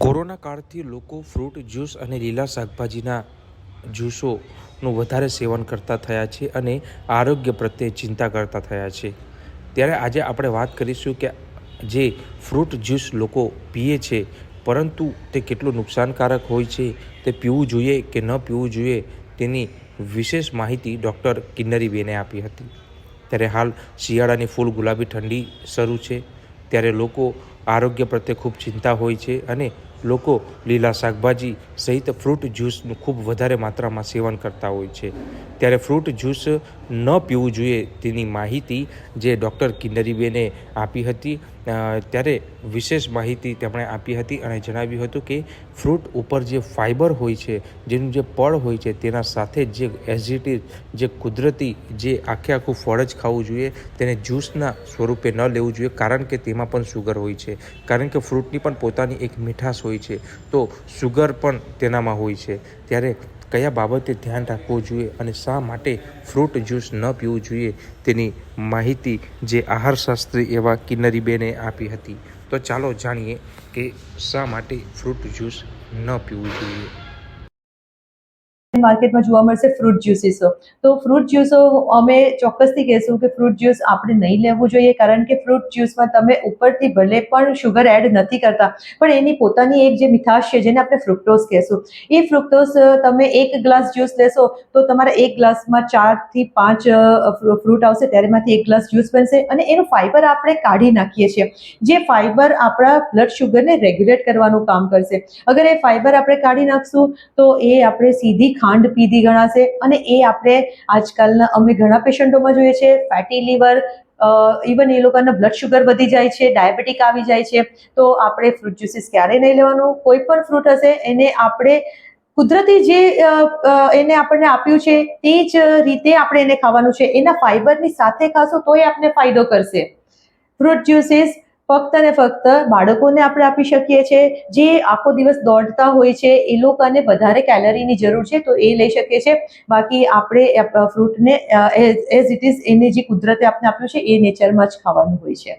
Corona કાળથી લોકો fruit juice અને લીલા શાકભાજીના જ્યુસોનું વધારે સેવન કરતા થયા છે અને આરોગ્ય પ્રત્યે ચિંતા કરતા થયા છે. ત્યારે આજે આપણે વાત કરીશું કે જે ફ્રૂટ જ્યુસ લોકો પીએ છે પરંતુ તે કેટલું નુકસાનકારક હોય છે, તે પીવું જોઈએ કે ન પીવું જોઈએ તેની વિશેષ માહિતી ડૉક્ટર કિન્નરીબેને આપી હતી. ત્યારે હાલ શિયાળાની ફૂલ ગુલાબી ઠંડી શરૂ છે, ત્યારે લોકો આરોગ્ય પ્રત્યે ખૂબ ચિંતા હોય છે અને લોકો લીલા શાકભાજી સહિત ફ્રૂટ જ્યુસનું ખૂબ વધારે માત્રામાં સેવન કરતા હોય છે. ત્યારે ફ્રૂટ જ્યુસ ન પીવું જોઈએ તેની માહિતી જે ડૉક્ટર કિન્નરીબેને આપી હતી, ત્યારે વિશેષ માહિતી તેમણે આપી હતી અને જણાવ્યું હતું કે ફ્રૂટ ઉપર જે ફાઇબર હોય છે, જેનું જે પળ હોય છે, તેના સાથે જે એઝિટી જે કુદરતી જે આખું ફળ જ ખાવું જોઈએ, તેને જ્યુસના સ્વરૂપે ન લેવું જોઈએ, કારણ કે તેમાં પણ શુગર હોય છે. કારણ કે ફ્રૂટની પણ પોતાની એક મીઠાશ હોય છે, તો શુગર પણ તેનામાં હોય છે. ત્યારે કયા બાબતે ધ્યાન રાખવું જોઈએ અને શા માટે ફ્રૂટ જ્યુસ ન પીવું જોઈએ તેની માહિતી જે આહારશાસ્ત્રી એવા કિન્નરીબેને આપી હતી. તો ચાલો જાણીએ કે શા માટે ફ્રૂટ જ્યુસ ન પીવું જોઈએ. માર્કેટમાં જોવા મળશે ફ્રૂટ જ્યુસીસો. તો ફ્રૂટ જ્યુસો અમે ચોક્કસથી કહેશું કે ફ્રૂટ જ્યુસ આપણે નહીં લેવું જોઈએ, કારણ કે ફ્રૂટ જ્યુસમાં તમે ઉપરથી ભલે પણ શુગર એડ નથી કરતા, પણ એની પોતાની એક જે મીઠાશ છે, જેને આપણે ફ્રુક્ટોઝ કહેશું, એ ફ્રુક્ટોઝ તમે એક ગ્લાસ જ્યુસ લેશો તો તમારા એક ગ્લાસમાં 4 થી 5 ફ્રૂટ આવશે, ત્યારેમાંથી એક ગ્લાસ જ્યુસ બનશે અને એનું ફાઇબર આપણે કાઢી નાખીએ છીએ, જે ફાઇબર આપણા બ્લડ શુગરને રેગ્યુલેટ કરવાનું કામ કરશે. અગર એ ફાઇબર આપણે કાઢી નાખશું તો એ આપણે સીધી ખાંડ પીધી ગણાશે અને એ આપણે આજકાલના અમે ઘણા પેશન્ટોમાં જોઈએ છે, ફેટી લીવર, ઇવન એ લોકોના બ્લડ શુગર વધી જાય છે, ડાયાબિટીક આવી જાય છે. તો આપણે ફ્રૂટ જ્યુસીસ ક્યારેય નહીં લેવાનું. કોઈ પણ ફ્રૂટ હશે એને આપણે કુદરતી જે એને આપણને આપ્યું છે તે જ રીતે આપણે એને ખાવાનું છે. એના ફાઇબરની સાથે ખાશો તો એ આપણને ફાયદો કરશે. ફ્રૂટ જ્યુસીસ ફક્ત ને ફક્ત બાળકોને આપણે આપી શકીએ છીએ, જે આખો દિવસ દોડતા હોય છે, એ લોકોને વધારે કેલરીની જરૂર છે તો એ લઈ શકીએ છીએ. બાકી આપણે ફ્રૂટને એઝ ઇટ ઇઝ એને જે કુદરતે આપણે આપ્યું છે એ નેચરમાં જ ખાવાનું હોય છે.